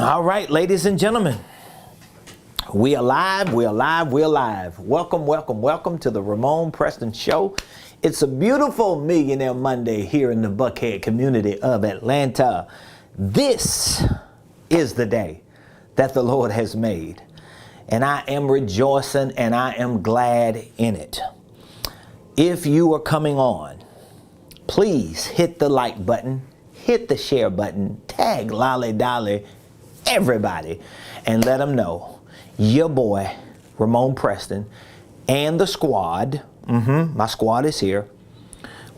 All right, ladies and gentlemen, we are live, we are live, we are live. Welcome, welcome, welcome to the Ramonepreston Show. It's a beautiful Millionaire Monday here in the Buckhead community of Atlanta. This is the day that the Lord has made, and I am rejoicing and I am glad in it. If you are coming on, please hit the like button, hit the share button, tag Lolly Dolly, everybody, and let them know your boy Ramonepreston and the squad, my squad is here.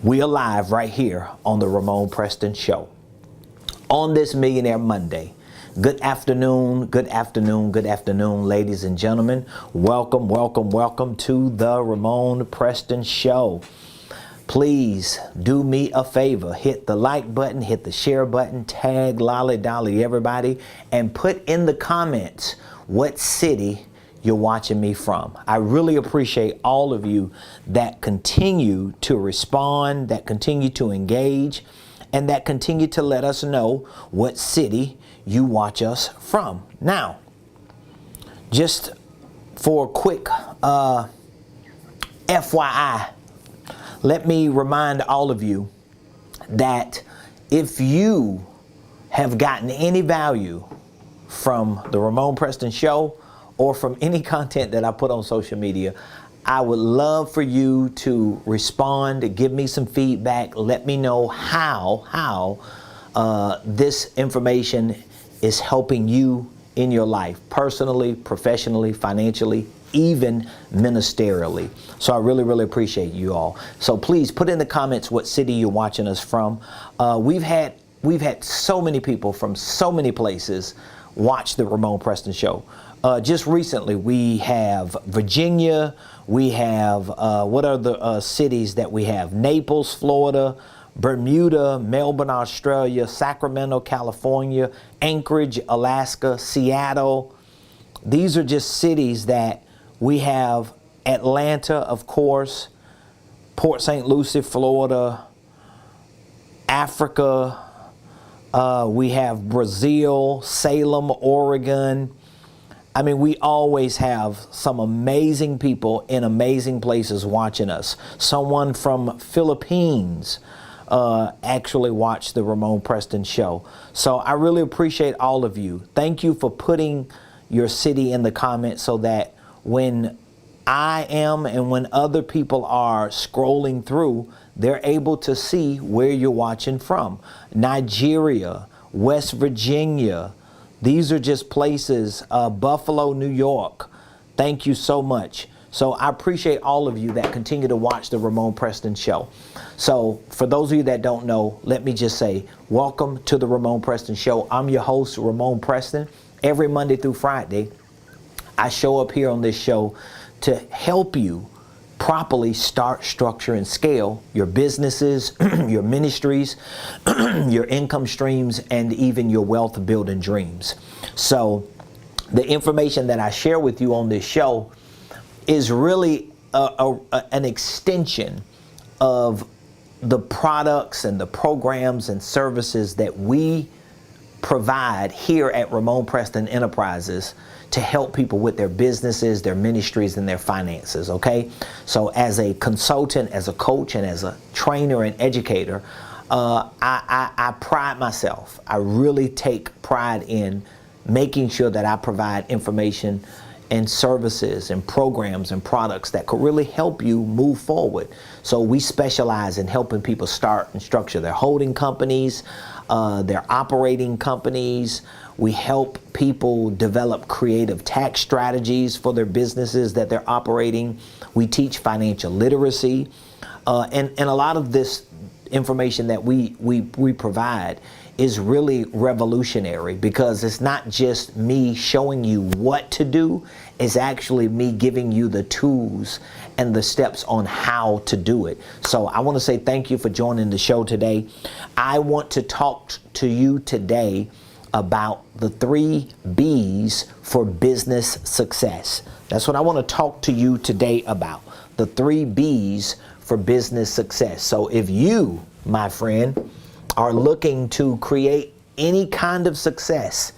We are live right here on the Ramonepreston Show on this Millionaire Monday. Good afternoon, good afternoon, good afternoon, ladies and gentlemen. Welcome, welcome, welcome to the Ramonepreston Show. Please do me a favor, hit the like button, hit the share button, tag Lolly Dolly everybody, and put in the comments what city you're watching me from. I really appreciate all of you that continue to respond, that continue to engage, and that continue to let us know what city you watch us from. Now, just for a quick FYI, let me remind all of you that if you have gotten any value from the Ramonepreston Show or from any content that I put on social media, I would love for you to respond, give me some feedback, let me know how this information is helping you in your life, personally, professionally, financially, even ministerially. So I really, really appreciate you all. So please put in the comments what city you're watching us from. We've had so many people from so many places watch the Ramonepreston Show. Just recently, we have Virginia. We have, what are the cities that we have? Naples, Florida, Bermuda, Melbourne, Australia, Sacramento, California, Anchorage, Alaska, Seattle. These are just cities that we have. Atlanta, of course, Port St. Lucie, Florida, Africa. We have Brazil, Salem, Oregon. I mean, we always have some amazing people in amazing places watching us. Someone from Philippines actually watched the Ramonepreston Show. So I really appreciate all of you. Thank you for putting your city in the comments so that when I am and when other people are scrolling through, they're able to see where you're watching from. Nigeria, West Virginia, these are just places, Buffalo, New York. Thank you so much. So I appreciate all of you that continue to watch the Ramonepreston Show. So for those of you that don't know, let me just say, welcome to the Ramonepreston Show. I'm your host, Ramonepreston. Every Monday through Friday, I show up here on this show to help you properly start, structure, and scale your businesses, your ministries, your income streams, and even your wealth building dreams. So the information that I share with you on this show is really an extension of the products and the programs and services that we provide here at Ramonepreston Enterprises to help people with their businesses, their ministries, and their finances, okay? So as a consultant, as a coach, and as a trainer and educator, I pride myself. I really take pride in making sure that I provide information and services and programs and products that could really help you move forward. So we specialize in helping people start and structure their holding companies, their operating companies. We help people develop creative tax strategies for their businesses that they're operating. We teach financial literacy. And a lot of this information that we provide is really revolutionary, because it's not just me showing you what to do, it's actually me giving you the tools and the steps on how to do it. So I want to say thank you for joining the show today. I want to talk to you today about the 3 B's for business success. That's what I want to talk to you today about, the 3 B's for business success. So if you, my friend, are looking to create any kind of success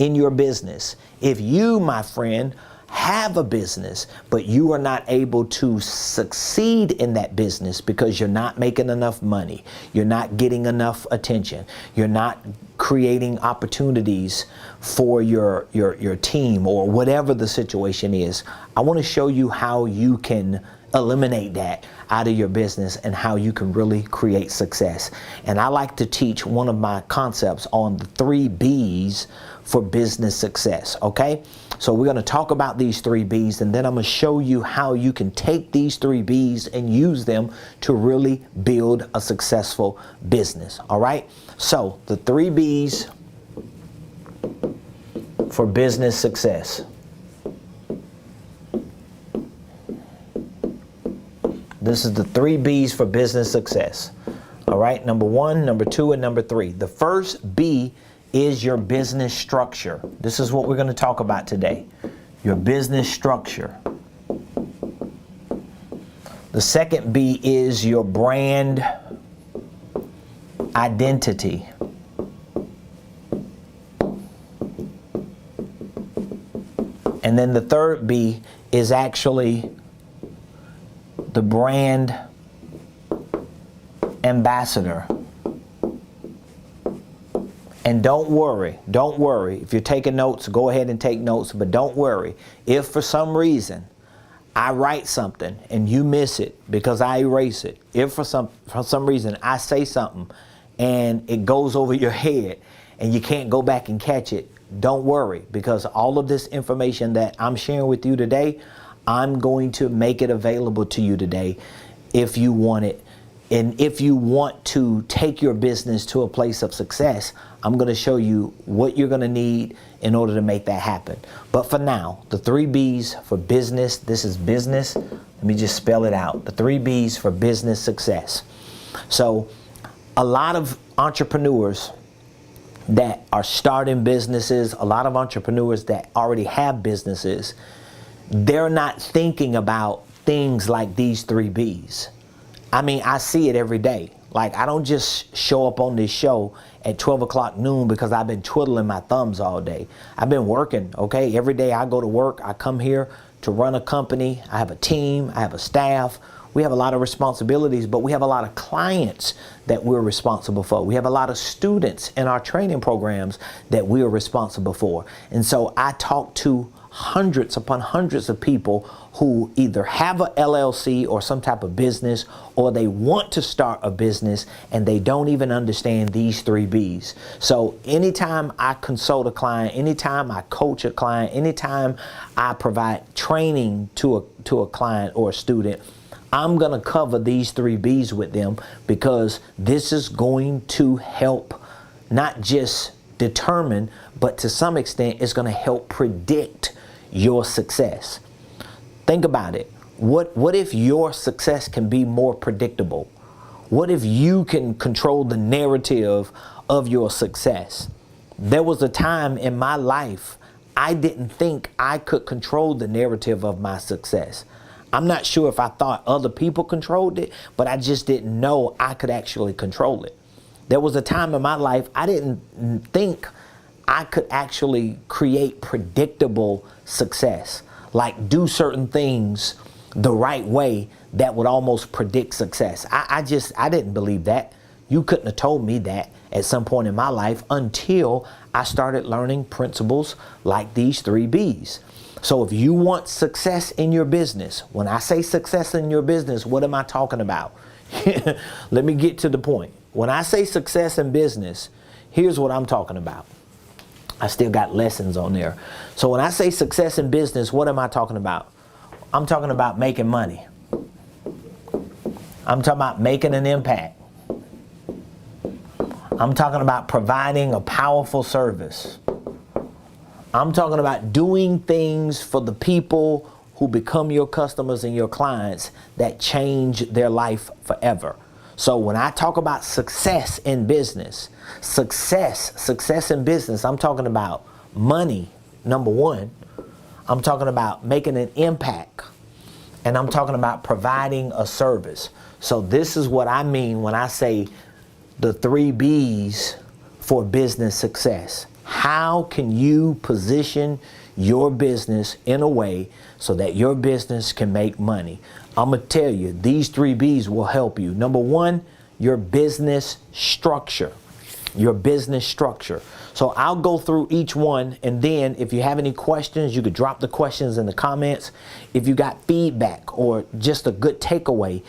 in your business. If you, my friend, have a business, but you are not able to succeed in that business because you're not making enough money, you're not getting enough attention, you're not creating opportunities for your team or whatever the situation is, I want to show you how you can eliminate that out of your business and how you can really create success. And I like to teach one of my concepts on the 3 B's for business success, okay? So we're going to talk about these 3 B's, and then I'm going to show you how you can take these 3 B's and use them to really build a successful business, all right? So the 3 B's for business success. This is the 3 B's for business success. All right, number 1, number 2, and number 3. The first B is your business structure. This is what we're going to talk about today. Your business structure. The second B is your brand identity. And then the third B is actually the brand ambassador. And don't worry, if you're taking notes, go ahead and take notes, but don't worry. If for some reason I write something and you miss it because I erase it, if for some reason I say something and it goes over your head and you can't go back and catch it, don't worry, because all of this information that I'm sharing with you today, I'm going to make it available to you today if you want it. And if you want to take your business to a place of success, I'm going to show you what you're going to need in order to make that happen. But for now, the 3 B's for business, this is business. Let me just spell it out. The 3 B's for business success. So a lot of entrepreneurs that are starting businesses, a lot of entrepreneurs that already have businesses, they're not thinking about things like these 3 B's. I mean, I see it every day. Like, I don't just show up on this show at 12 o'clock noon because I've been twiddling my thumbs all day. I've been working, okay? Every day I go to work, I come here to run a company. I have a team, I have a staff. We have a lot of responsibilities, but we have a lot of clients that we're responsible for. We have a lot of students in our training programs that we are responsible for. And so I talk to hundreds upon hundreds of people who either have a LLC or some type of business, or they want to start a business and they don't even understand these 3 B's. So anytime I consult a client, anytime I coach a client, anytime I provide training to a client or a student, I'm going to cover these 3 B's with them, because this is going to help not just determine, but to some extent it's going to help predict your success. Think about it. What if your success can be more predictable? What if you can control the narrative of your success? There was a time in my life I didn't think I could control the narrative of my success. I'm not sure if I thought other people controlled it, but I just didn't know I could actually control it. There was a time in my life I didn't think I could actually create predictable success, like do certain things the right way that would almost predict success. I didn't believe that. You couldn't have told me that at some point in my life until I started learning principles like these 3 B's. So if you want success in your business, when I say success in your business, what am I talking about? Let me get to the point. When I say success in business, here's what I'm talking about. I still got lessons on there. So when I say success in business, what am I talking about? I'm talking about making money. I'm talking about making an impact. I'm talking about providing a powerful service. I'm talking about doing things for the people who become your customers and your clients that change their life forever. So when I talk about success in business, success in business, I'm talking about money, number 1. I'm talking about making an impact. And I'm talking about providing a service. So this is what I mean when I say the 3 B's for business success. How can you position your business in a way so that your business can make money? I'm going to tell you, these 3 B's will help you. Number 1, your business structure. Your business structure. So I'll go through each one, and then if you have any questions, you could drop the questions in the comments. If you got feedback or just a good takeaway,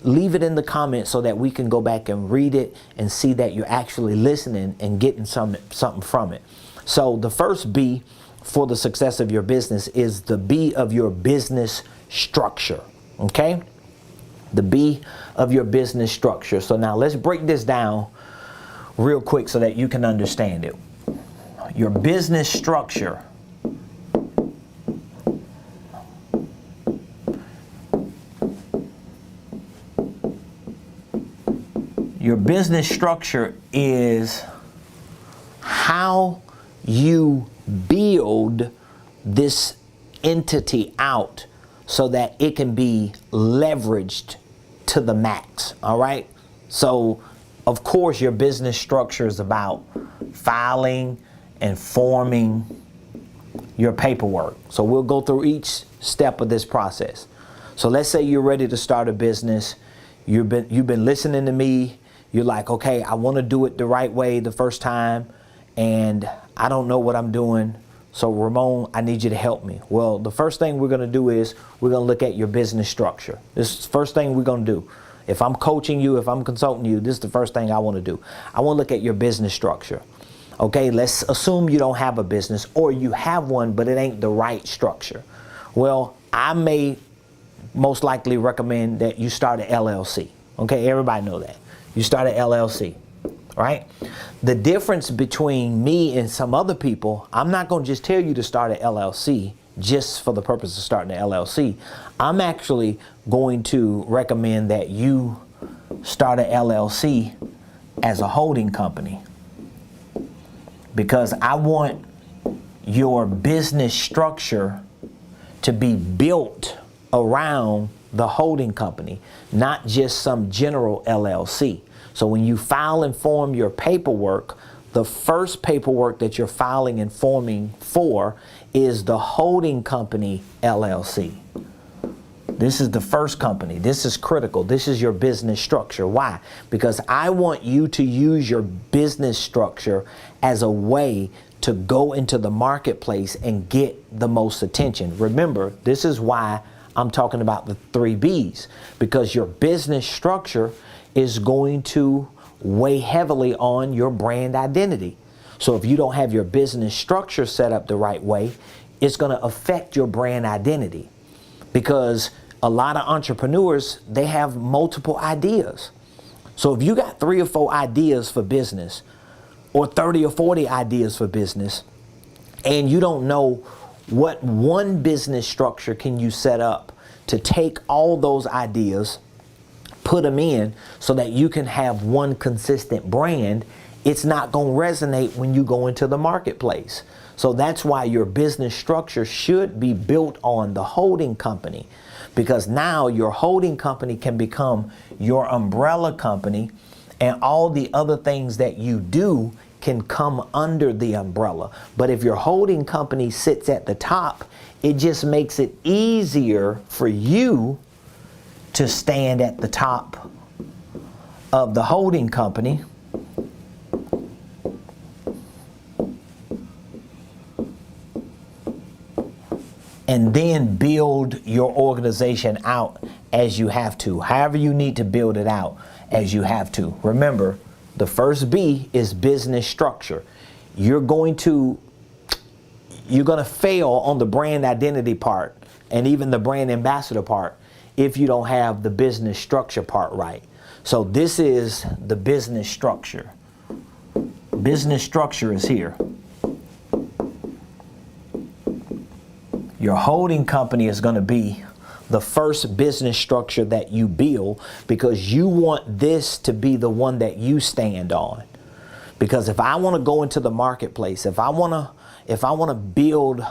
leave it in the comments so that we can go back and read it and see that you're actually listening and getting something from it. So the first B for the success of your business is the B of your business structure. Okay? The B of your business structure. So now let's break this down real quick so that you can understand it. Your business structure. Your business structure is how you build this entity out so that it can be leveraged to the max. All right. So, of course, your business structure is about filing and forming your paperwork. So we'll go through each step of this process. So let's say you're ready to start a business. You've been listening to me. You're like, okay, I want to do it the right way the first time, and I don't know what I'm doing. So Ramon, I need you to help me. Well, the first thing we're going to do is we're going to look at your business structure. This is the first thing we're going to do. If I'm coaching you, if I'm consulting you, this is the first thing I want to do. I want to look at your business structure. Okay, let's assume you don't have a business, or you have one, but it ain't the right structure. Well, I may most likely recommend that you start an LLC. Okay, everybody know that. You start an LLC, right? The difference between me and some other people, I'm not going to just tell you to start an LLC just for the purpose of starting an LLC. I'm actually going to recommend that you start an LLC as a holding company, because I want your business structure to be built around the holding company, not just some general LLC. So when you file and form your paperwork, the first paperwork that you're filing and forming for is the holding company LLC. This is the first company. This is critical. This is your business structure. Why? Because I want you to use your business structure as a way to go into the marketplace and get the most attention. Remember, this is why I'm talking about the 3 B's, because your business structure is going to weigh heavily on your brand identity. So if you don't have your business structure set up the right way, it's going to affect your brand identity, because a lot of entrepreneurs, they have multiple ideas. So if you got 3 or 4 ideas for business, or 30 or 40 ideas for business, and you don't know what one business structure can you set up to take all those ideas, put them in so that you can have one consistent brand, it's not going to resonate when you go into the marketplace. So that's why your business structure should be built on the holding company, because now your holding company can become your umbrella company, and all the other things that you do can come under the umbrella. But if your holding company sits at the top, it just makes it easier for you to stand at the top of the holding company and then build your organization out as you have to. However you need to build it out as you have to. Remember, the first B is business structure. You're going to fail on the brand identity part and even the brand ambassador part if you don't have the business structure part right. So this is the business structure. Business structure is here. Your holding company is going to be the first business structure that you build, because you want this to be the one that you stand on. Because if I want to go into the marketplace, if I want to build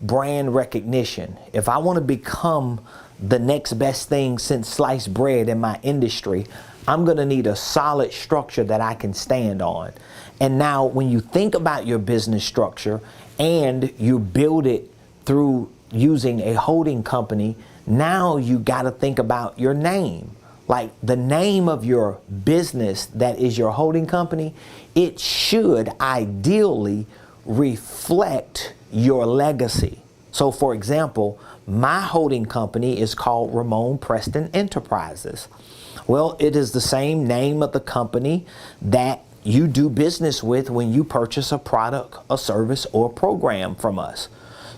brand recognition, if I want to become the next best thing since sliced bread in my industry, I'm going to need a solid structure that I can stand on. And now when you think about your business structure and you build it through using a holding company, now you got to think about your name. Like the name of your business that is your holding company, it should ideally reflect your legacy. So for example, my holding company is called Ramonepreston Enterprises. Well, it is the same name of the company that you do business with when you purchase a product, a service, or a program from us.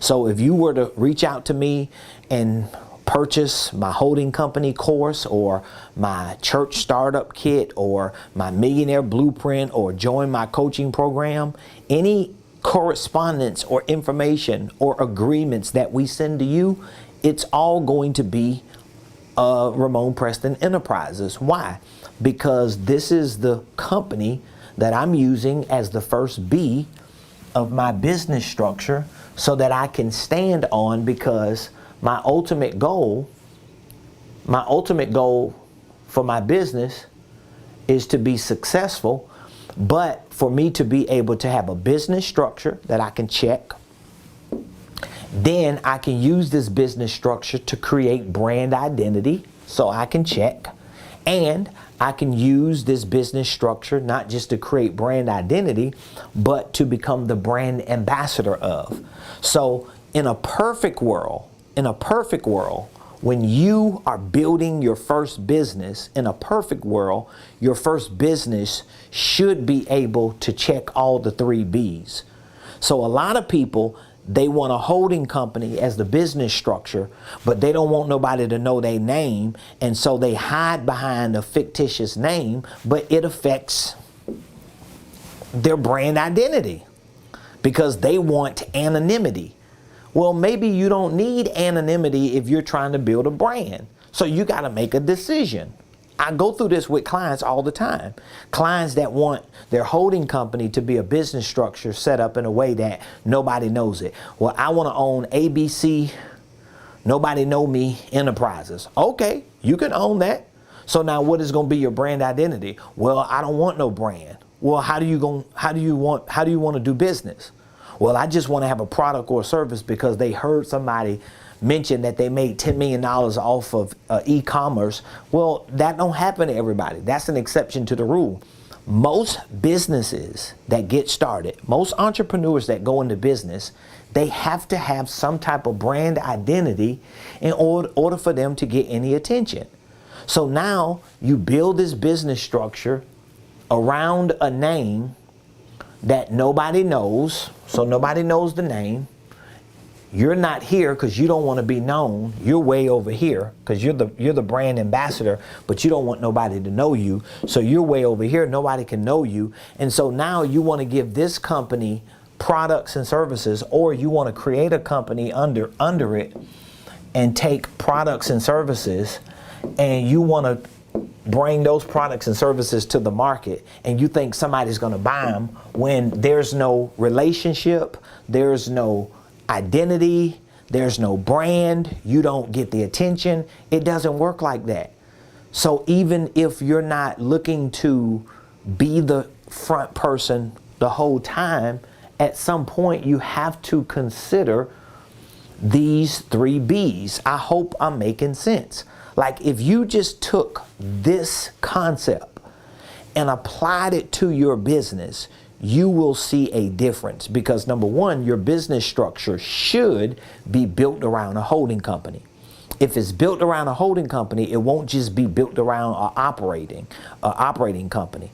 So if you were to reach out to me and purchase my holding company course or my church startup kit or my millionaire blueprint or join my coaching program, any correspondence or information or agreements that we send to you, it's all going to be Ramonepreston Enterprises. Why? Because this is the company that I'm using as the first B of my business structure so that I can stand on, because my ultimate goal for my business is to be successful, but for me to be able to have a business structure that I can check, then I can use this business structure to create brand identity, so I can check, and I can use this business structure not just to create brand identity, but to become the brand ambassador of. So in a perfect world, when you are building your first business, in a perfect world, your first business should be able to check all the 3 B's. So a lot of people, they want a holding company as the business structure, but they don't want nobody to know their name, and so they hide behind a fictitious name, but it affects their brand identity because they want anonymity. Well, maybe you don't need anonymity if you're trying to build a brand. So you got to make a decision. I go through this with clients all the time. Clients that want their holding company to be a business structure set up in a way that nobody knows it. Well, I want to own ABC, Nobody Know Me Enterprises. Okay, you can own that. So now what is going to be your brand identity? Well, I don't want no brand. Well, how do you want to do business? Well, I just want to have a product or a service because they heard somebody mention that they made $10 million off of e-commerce. Well, that don't happen to everybody. That's an exception to the rule. Most businesses that get started, most entrepreneurs that go into business, they have to have some type of brand identity in order for them to get any attention. So now you build this business structure around a name that nobody knows, so nobody knows the name. You're not here because you don't want to be known. You're way over here because you're the brand ambassador, but you don't want nobody to know you. So you're way over here. Nobody can know you. And so now you want to give this company products and services, or you want to create a company under it and take products and services, and you want to bring those products and services to the market, and you think somebody's going to buy them when there's no relationship, there's no identity, there's no brand, you don't get the attention. It doesn't work like that. So even if you're not looking to be the front person the whole time, at some point you have to consider these 3 B's. I hope I'm making sense. Like if you just took this concept and applied it to your business, you will see a difference, because number one, your business structure should be built around a holding company. If it's built around a holding company, it won't just be built around an operating company.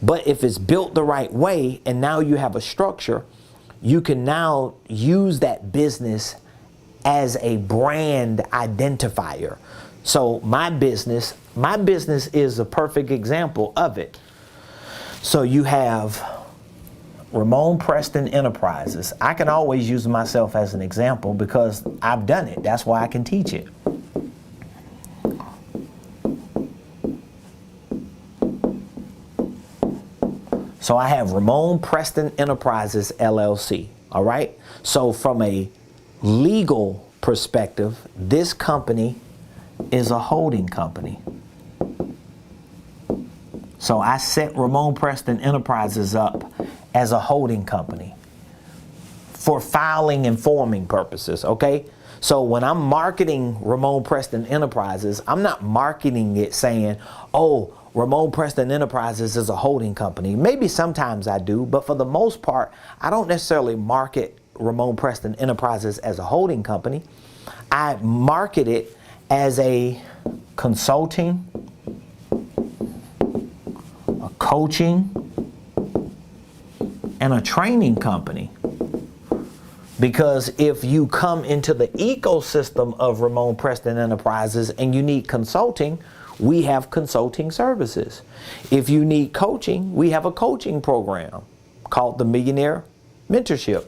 But if it's built the right way and now you have a structure, you can now use that business as a brand identifier. So my business is a perfect example of it. So you have Ramonepreston Enterprises. I can always use myself as an example because I've done it. That's why I can teach it. So I have Ramonepreston Enterprises, LLC. All right. So from a legal perspective, this company is a holding company. So I set Ramonepreston Enterprises up as a holding company for filing and forming purposes, okay? So when I'm marketing Ramonepreston Enterprises, I'm not marketing it saying, oh, Ramonepreston Enterprises is a holding company. Maybe sometimes I do, but for the most part, I don't necessarily market Ramonepreston Enterprises as a holding company. I market it as a consulting, a coaching, and a training company. Because if you come into the ecosystem of Ramonepreston Enterprises and you need consulting, we have consulting services. If you need coaching, we have a coaching program called the Millionaire Mentorship.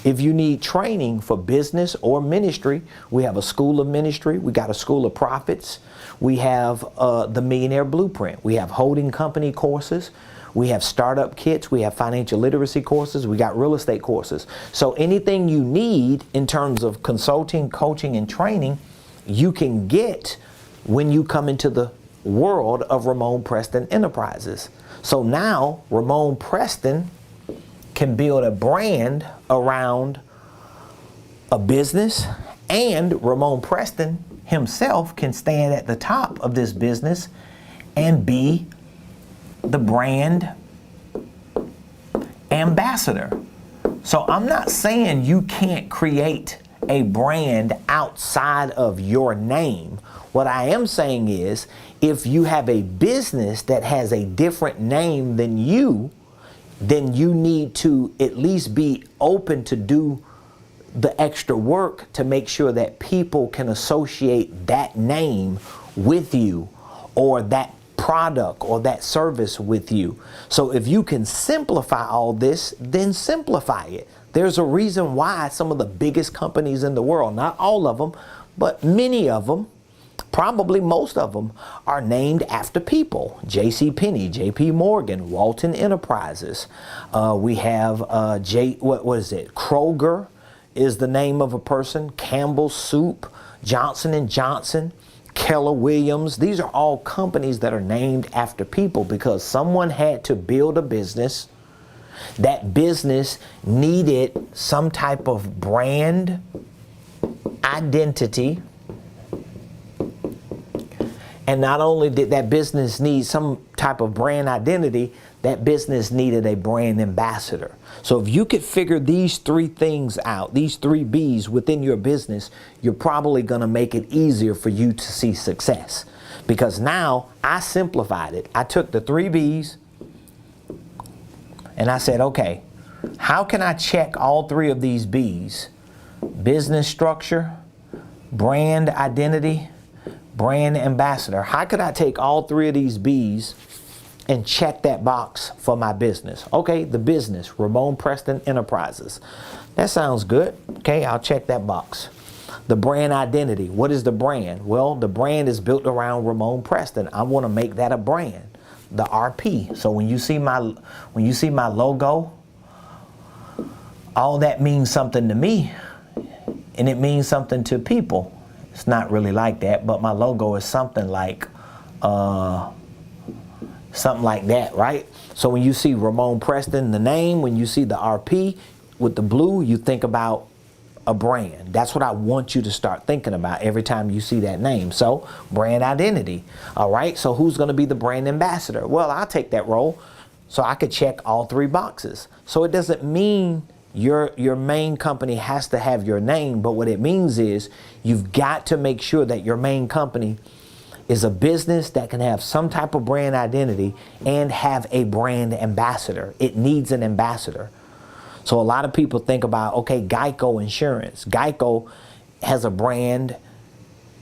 If you need training for business or ministry, we have a school of ministry. We got a school of profits. We have the Millionaire Blueprint. We have holding company courses. We have startup kits. We have financial literacy courses. We got real estate courses. So anything you need in terms of consulting, coaching, and training, you can get when you come into the world of Ramonepreston Enterprises. So now Ramonepreston can build a brand around a business, and Ramonepreston himself can stand at the top of this business and be the brand ambassador. So I'm not saying you can't create a brand outside of your name. What I am saying is, if you have a business that has a different name than you, then you need to at least be open to do the extra work to make sure that people can associate that name with you, or that product or that service with you. So if you can simplify all this, then simplify it. There's a reason why some of the biggest companies in the world, not all of them, but many of them, probably most of them, are named after people. J.C. Penney, J.P. Morgan, Walton Enterprises. We have what is it? Kroger is the name of a person. Campbell's Soup, Johnson & Johnson, Keller Williams. These are all companies that are named after people because someone had to build a business. That business needed some type of brand identity. And not only did that business need some type of brand identity, that business needed a brand ambassador. So if you could figure these three things out, these three B's within your business, you're probably going to make it easier for you to see success. Because now I simplified it. I took the three B's and I said, okay, how can I check all three of these B's? Business structure, brand identity, brand ambassador. How could I take all three of these B's and check that box for my business? Okay, the business, Ramonepreston Enterprises. That sounds good. Okay, I'll check that box. The brand identity. What is the brand? Well, the brand is built around Ramonepreston. I want to make that a brand. The RP. So when you see my logo, all that means something to me, and it means something to people. It's not really like that, but my logo is something like that, right? So when you see Ramonepreston, the name, when you see the RP with the blue, you think about a brand. That's what I want you to start thinking about every time you see that name. So brand identity. All right. So who's going to be the brand ambassador? Well, I'll take that role. So I could check all three boxes. So it doesn't mean your main company has to have your name, but what it means is you've got to make sure that your main company is a business that can have some type of brand identity and have a brand ambassador. It needs an ambassador. So a lot of people think about, okay, Geico Insurance. Geico has a brand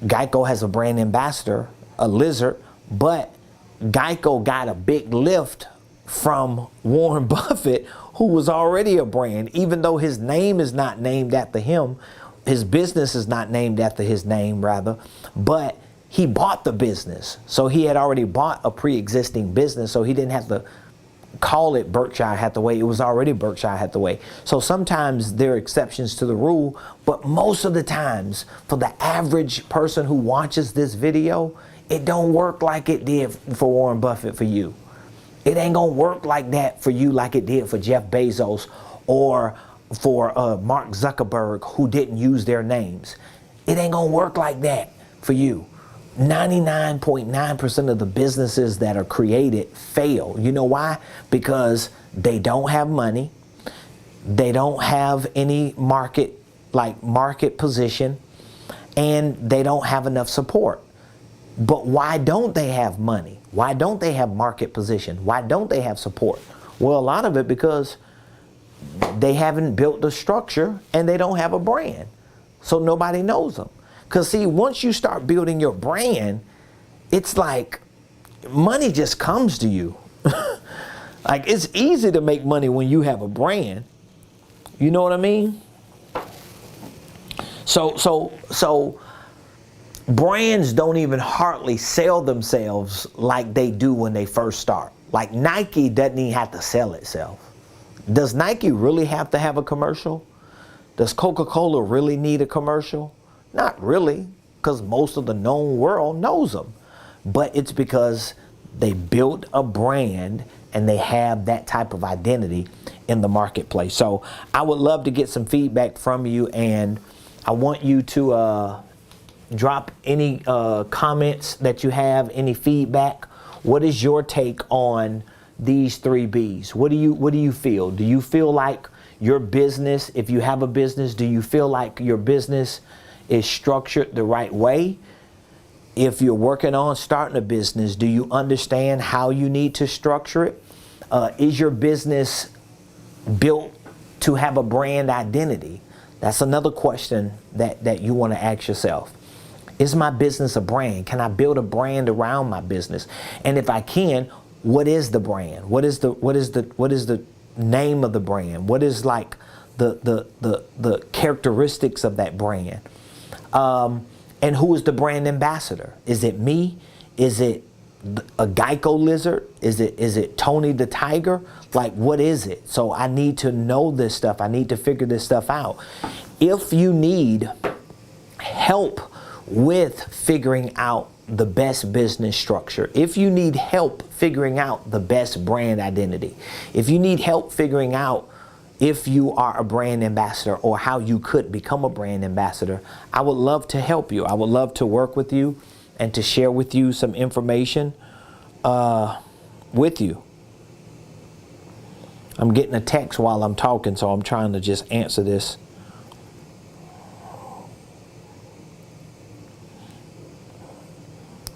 ambassador, a lizard, but Geico got a big lift from Warren Buffett, who was already a brand, even though his name is not named after him. His business is not named after his name, rather, but he bought the business. So he had already bought a pre-existing business, so he didn't have to call it Berkshire Hathaway. It was already Berkshire Hathaway. So sometimes there are exceptions to the rule, but most of the times, for the average person who watches this video, it don't work like it did for Warren Buffett for you. It ain't gonna work like that for you like it did for Jeff Bezos or for Mark Zuckerberg, who didn't use their names. It ain't gonna work like that for you. 99.9% of the businesses that are created fail. You know why? Because they don't have money. They don't have any market position, and they don't have enough support. But why don't they have money? Why don't they have market position? Why don't they have support? Well, a lot of it because they haven't built the structure and they don't have a brand. So nobody knows them. Because see, once you start building your brand, it's like money just comes to you. Like, it's easy to make money when you have a brand. You know what I mean? So brands don't even hardly sell themselves like they do when they first start. Like Nike doesn't even have to sell itself. Does Nike really have to have a commercial? Does Coca-Cola really need a commercial? Not really, because most of the known world knows them. But it's because they built a brand and they have that type of identity in the marketplace. So I would love to get some feedback from you, and I want you to drop any comments that you have, any feedback. What is your take on these 3 B's? What do you feel? Do you feel like your business, if you have a business, do you feel like your business is structured the right way? If you're working on starting a business, do you understand how you need to structure it? Is your business built to have a brand identity? That's another question that you want to ask yourself. Is my business a brand? Can I build a brand around my business? And if I can, what is the brand? What is the name of the brand? What is like the characteristics of that brand? And who is the brand ambassador? Is it me? Is it a Geico lizard? Is it Tony the Tiger? Like, what is it? So I need to know this stuff. I need to figure this stuff out. If you need help with figuring out the best business structure, if you need help figuring out the best brand identity, if you need help figuring out if you are a brand ambassador or how you could become a brand ambassador, I would love to help you. I would love to work with you and to share with you some information with you. I'm getting a text while I'm talking, so I'm trying to just answer this.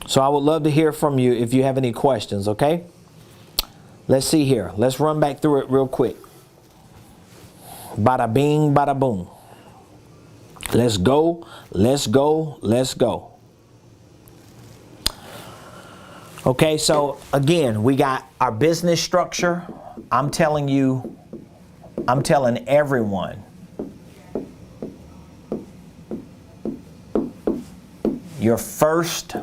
So I would love to hear from you if you have any questions, okay? Let's see here. Let's run back through it real quick. Bada bing, bada boom. Let's go, let's go, let's go. Okay, so again, we got our business structure. I'm telling everyone, your first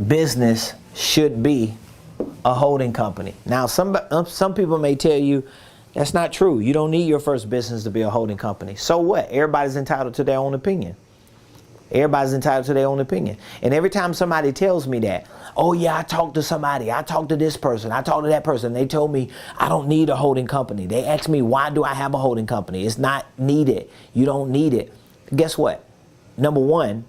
business should be a holding company. Now, some people may tell you that's not true. You don't need your first business to be a holding company. So what? Everybody's entitled to their own opinion. Everybody's entitled to their own opinion. And every time somebody tells me that, oh yeah, I talked to somebody, I talked to this person, I talked to that person, they told me I don't need a holding company. They asked me, why do I have a holding company? It's not needed. You don't need it. Guess what? Number one,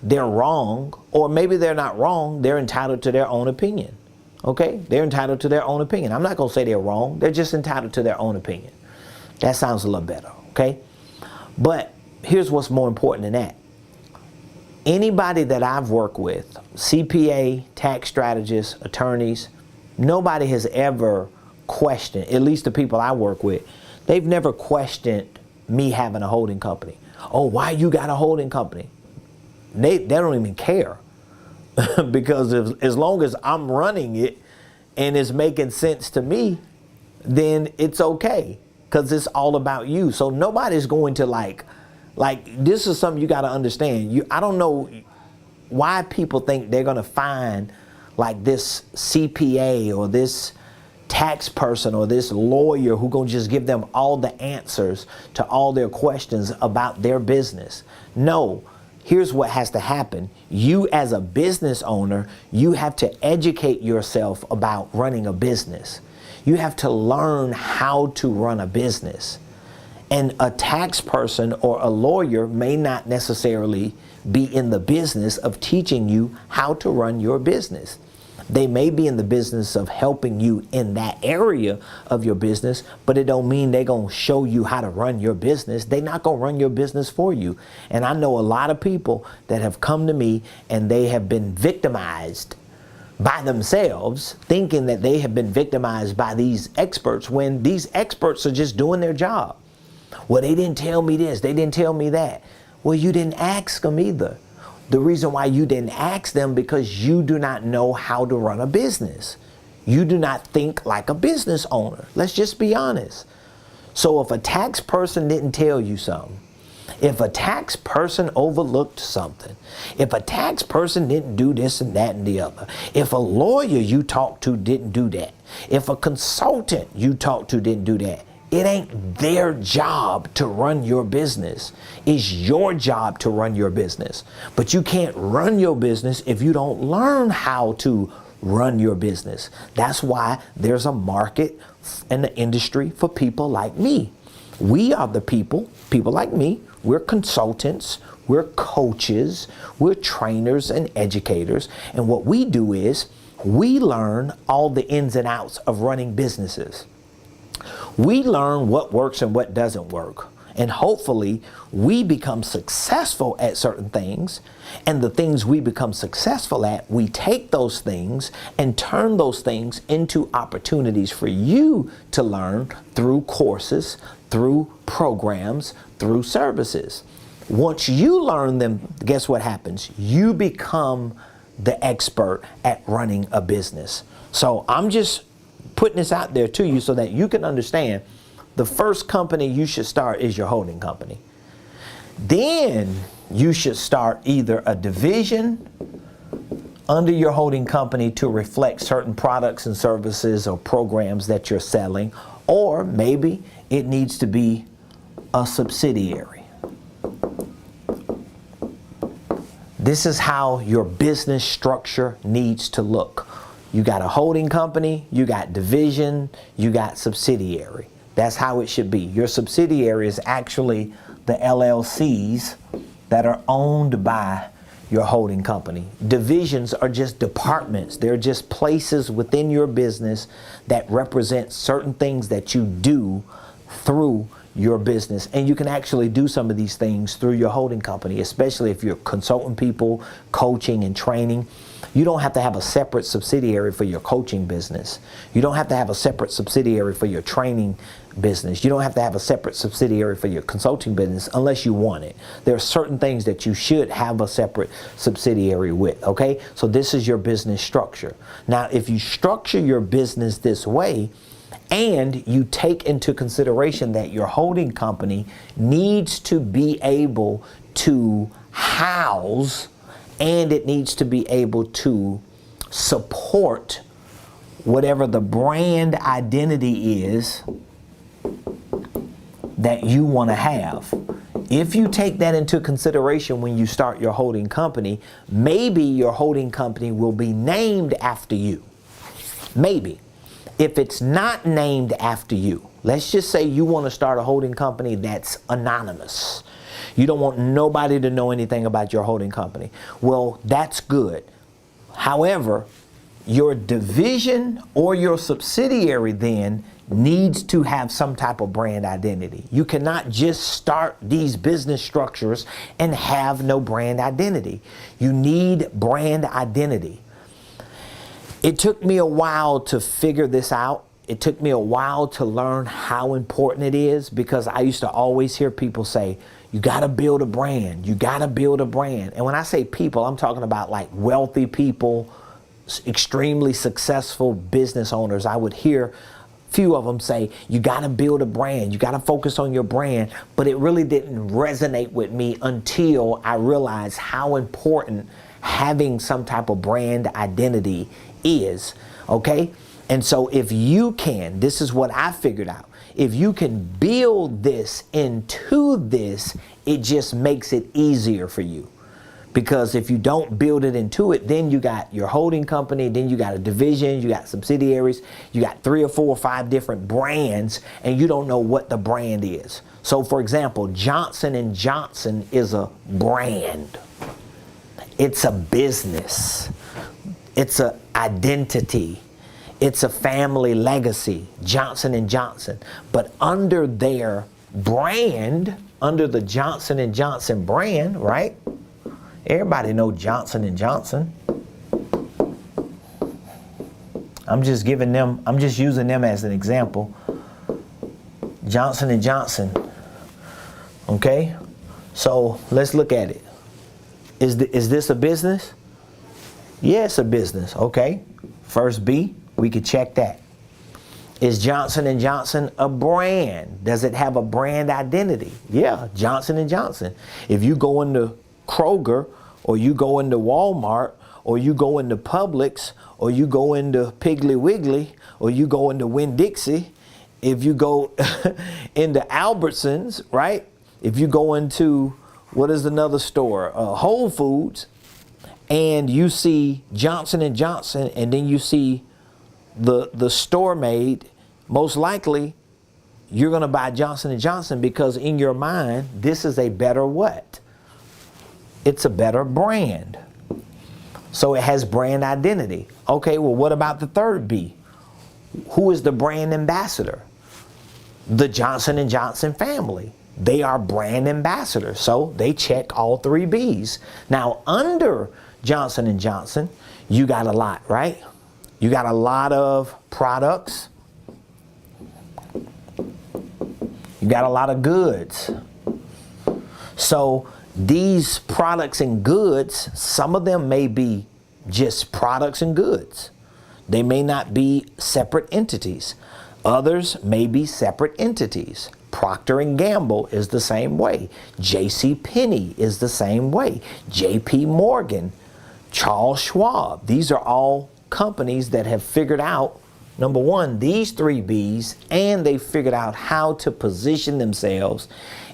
they're wrong, or maybe they're not wrong. They're entitled to their own opinion. Okay? They're entitled to their own opinion. I'm not going to say they're wrong. They're just entitled to their own opinion. That sounds a little better. Okay? But here's what's more important than that. Anybody that I've worked with, CPA, tax strategists, attorneys, nobody has ever questioned, at least the people I work with, they've never questioned me having a holding company. Oh, why you got a holding company? They don't even care. Because as long as I'm running it and it's making sense to me, then it's okay. Because it's all about you. So nobody's going to like this is something you got to understand. I don't know why people think they're going to find like this CPA or this tax person or this lawyer who going to just give them all the answers to all their questions about their business. No, here's what has to happen. You as a business owner, you have to educate yourself about running a business. You have to learn how to run a business. And a tax person or a lawyer may not necessarily be in the business of teaching you how to run your business. They may be in the business of helping you in that area of your business, but it don't mean they're going to show you how to run your business. They're not going to run your business for you. And I know a lot of people that have come to me and they have been victimized by themselves, thinking that they have been victimized by these experts when these experts are just doing their job. Well, they didn't tell me this, they didn't tell me that. Well, you didn't ask them either. The reason why you didn't ask them because you do not know how to run a business. You do not think like a business owner. Let's just be honest. So if a tax person didn't tell you something, if a tax person overlooked something, if a tax person didn't do this and that and the other, if a lawyer you talked to didn't do that, if a consultant you talked to didn't do that, it ain't their job to run your business. It's your job to run your business. But you can't run your business if you don't learn how to run your business. That's why there's a market in the industry for people like me. We are the people like me. We're consultants, we're coaches, we're trainers and educators. And what we do is we learn all the ins and outs of running businesses. We learn what works and what doesn't work. And hopefully we become successful at certain things. And the things we become successful at, we take those things and turn those things into opportunities for you to learn through courses, through programs, through services. Once you learn them, guess what happens? You become the expert at running a business. So I'm just putting this out there to you so that you can understand the first company you should start is your holding company. Then you should start either a division under your holding company to reflect certain products and services or programs that you're selling, or maybe it needs to be a subsidiary. This is how your business structure needs to look. You got a holding company, you got division, you got subsidiary. That's how it should be. Your subsidiary is actually the LLCs that are owned by your holding company. Divisions are just departments. They're just places within your business that represent certain things that you do through your business. And you can actually do some of these things through your holding company, especially if you're consulting people, coaching and training. You don't have to have a separate subsidiary for your coaching business. You don't have to have a separate subsidiary for your training business. You don't have to have a separate subsidiary for your consulting business unless you want it. There are certain things that you should have a separate subsidiary with, okay? So this is your business structure. Now, if you structure your business this way, and you take into consideration that your holding company needs to be able to house and it needs to be able to support whatever the brand identity is that you want to have. If you take that into consideration when you start your holding company, maybe your holding company will be named after you. Maybe. If it's not named after you, let's just say you want to start a holding company that's anonymous. You don't want nobody to know anything about your holding company. Well, that's good. However, your division or your subsidiary then needs to have some type of brand identity. You cannot just start these business structures and have no brand identity. You need brand identity. It took me a while to figure this out. It took me a while to learn how important it is, because I used to always hear people say, you got to build a brand. You got to build a brand. And when I say people, I'm talking about like wealthy people, extremely successful business owners. I would hear few of them say, you got to build a brand. You got to focus on your brand. But it really didn't resonate with me until I realized how important having some type of brand identity is, okay? And so if you can, this is what I figured out. If you can build this into this, it just makes it easier for you. Because if you don't build it into it, then you got your holding company, then you got a division, you got subsidiaries, you got 3 or 4 or 5 different brands, and you don't know what the brand is. So for example, Johnson & Johnson is a brand. It's a business. It's an identity. It's a family legacy, Johnson & Johnson. But under their brand, under the Johnson & Johnson brand, right? Everybody know Johnson & Johnson. I'm just using them as an example. Johnson & Johnson. Okay? So let's look at it. Is this a business? Yeah, it's a business. Okay. First B, we could check that. Is Johnson & Johnson a brand? Does it have a brand identity? Yeah, Johnson & Johnson. If you go into Kroger, or you go into Walmart, or you go into Publix, or you go into Piggly Wiggly, or you go into Winn-Dixie, if you go into Albertsons, right? If you go into, what is another store? Whole Foods, and you see Johnson & Johnson, and then you see the store made, most likely you're going to buy Johnson & Johnson because in your mind, this is a better what? It's a better brand. So it has brand identity. Okay, well, what about the third B? Who is the brand ambassador? The Johnson & Johnson family. They are brand ambassadors. So they check all 3 Bs. Now, under Johnson & Johnson, you got a lot, right? You got a lot of products. You got a lot of goods. So these products and goods, some of them may be just products and goods. They may not be separate entities. Others may be separate entities. Procter & Gamble is the same way. J.C. Penney is the same way. J.P. Morgan, Charles Schwab. These are all companies that have figured out, number one, these 3 Bs, and they figured out how to position themselves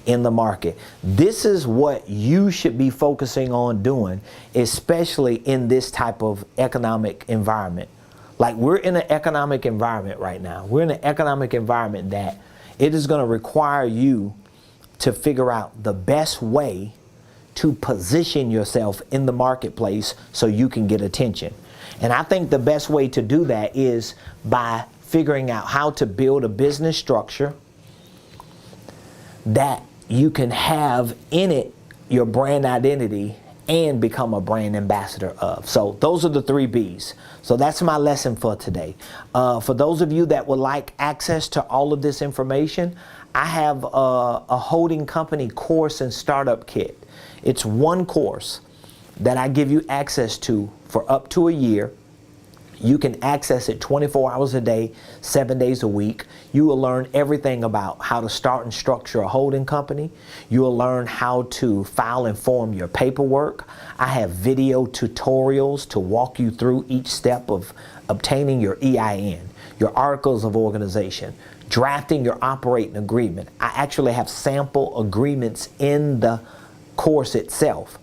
in the market. This is what you should be focusing on doing, especially in this type of economic environment. Like, we're in an economic environment right now. We're in an economic environment that it is going to require you to figure out the best way to position yourself in the marketplace so you can get attention. And I think the best way to do that is by figuring out how to build a business structure that you can have in it your brand identity and become a brand ambassador of. So those are the 3 Bs. So that's my lesson for today. For those of you that would like access to all of this information, I have a holding company course and startup kit. It's one course that I give you access to for up to a year. You can access it 24 hours a day, 7 days a week. You will learn everything about how to start and structure a holding company. You will learn how to file and form your paperwork. I have video tutorials to walk you through each step of obtaining your EIN, your articles of organization, drafting your operating agreement. I actually have sample agreements in the course itself.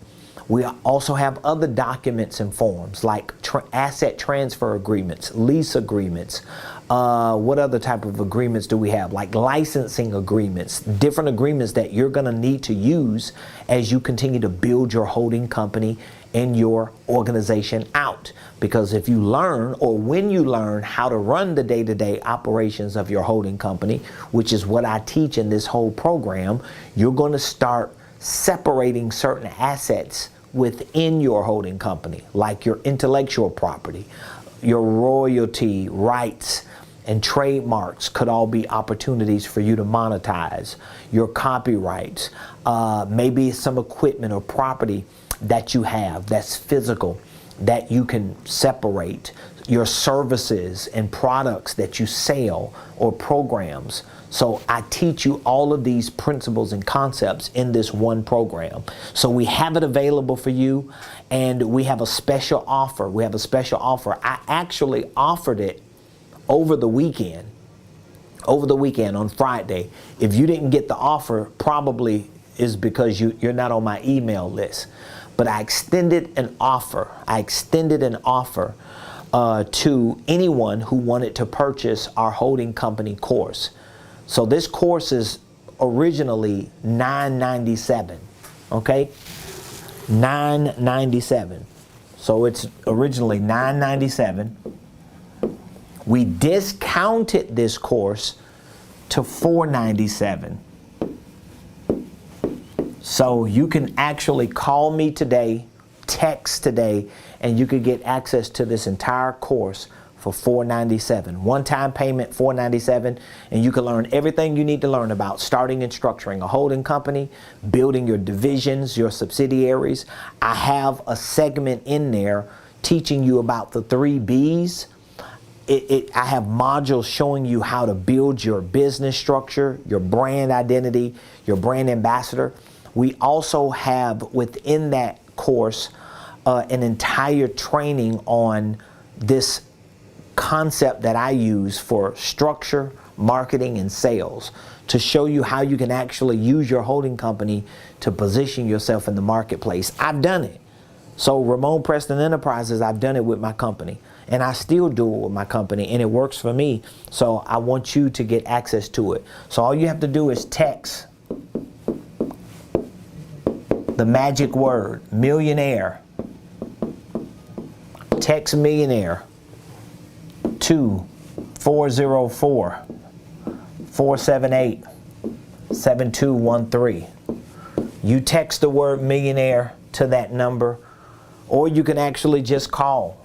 We also have other documents and forms like asset transfer agreements, lease agreements. What other type of agreements do we have? Like licensing agreements, different agreements that you're going to need to use as you continue to build your holding company and your organization out. Because if you learn, or when you learn how to run the day-to-day operations of your holding company, which is what I teach in this whole program, you're going to start separating certain assets within your holding company, like your intellectual property, your royalty rights and trademarks could all be opportunities for you to monetize. Your copyrights, maybe some equipment or property that you have that's physical that you can separate. Your services and products that you sell or programs. So I teach you all of these principles and concepts in this one program. So we have it available for you, and we have a special offer. I actually offered it over the weekend on Friday. If you didn't get the offer, probably is because you're not on my email list. but I extended an offer. To anyone who wanted to purchase our holding company course. So this course is originally $997, okay? $997. So it's originally $997. We discounted this course to $497. So you can actually call me today, text today, and you could get access to this entire course for $497. One-time payment, $497, and you can learn everything you need to learn about starting and structuring a holding company, building your divisions, your subsidiaries. I have a segment in there teaching you about the 3 B's. I have modules showing you how to build your business structure, your brand identity, your brand ambassador. We also have within that course an entire training on this concept that I use for structure, marketing, and sales to show you how you can actually use your holding company to position yourself in the marketplace. I've done it. So Ramonepreston Enterprises, I've done it with my company, and I still do it with my company, and it works for me. So I want you to get access to it. So all you have to do is text the magic word, millionaire. Text millionaire to 404-478-7213. You text the word millionaire to that number, or you can actually just call.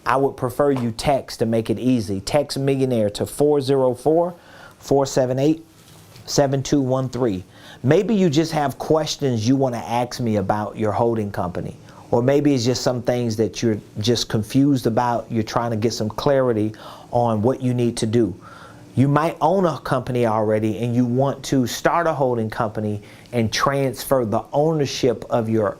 I would prefer you text to make it easy. Text millionaire to 404-478-7213. Maybe you just have questions you want to ask me about your holding company. Or maybe it's just some things that you're just confused about. You're trying to get some clarity on what you need to do. You might own a company already and you want to start a holding company and transfer the ownership of your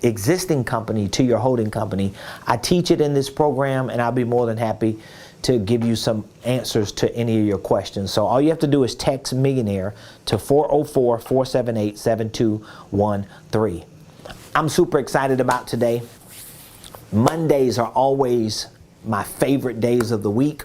existing company to your holding company. I teach it in this program, and I'll be more than happy to give you some answers to any of your questions. So all you have to do is text millionaire to 404-478-7213. I'm super excited about today. Mondays are always my favorite days of the week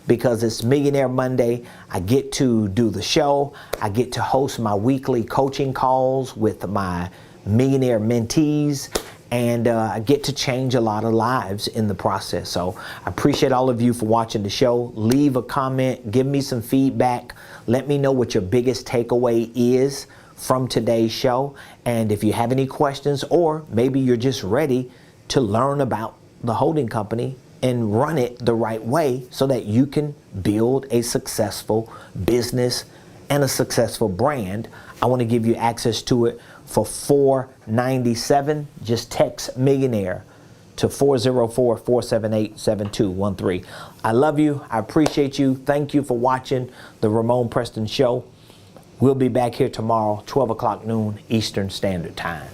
because it's Millionaire Monday. I get to do the show. I get to host my weekly coaching calls with my millionaire mentees, and I get to change a lot of lives in the process. So I appreciate all of you for watching the show. Leave a comment, give me some feedback. Let me know what your biggest takeaway is from today's show. And if you have any questions, or maybe you're just ready to learn about the holding company and run it the right way so that you can build a successful business and a successful brand, I want to give you access to it for $497. Just text millionaire to 404-478-7213. I love you. I appreciate you. Thank you for watching the Ramonepreston Show. We'll be back here tomorrow, 12 o'clock noon Eastern Standard Time.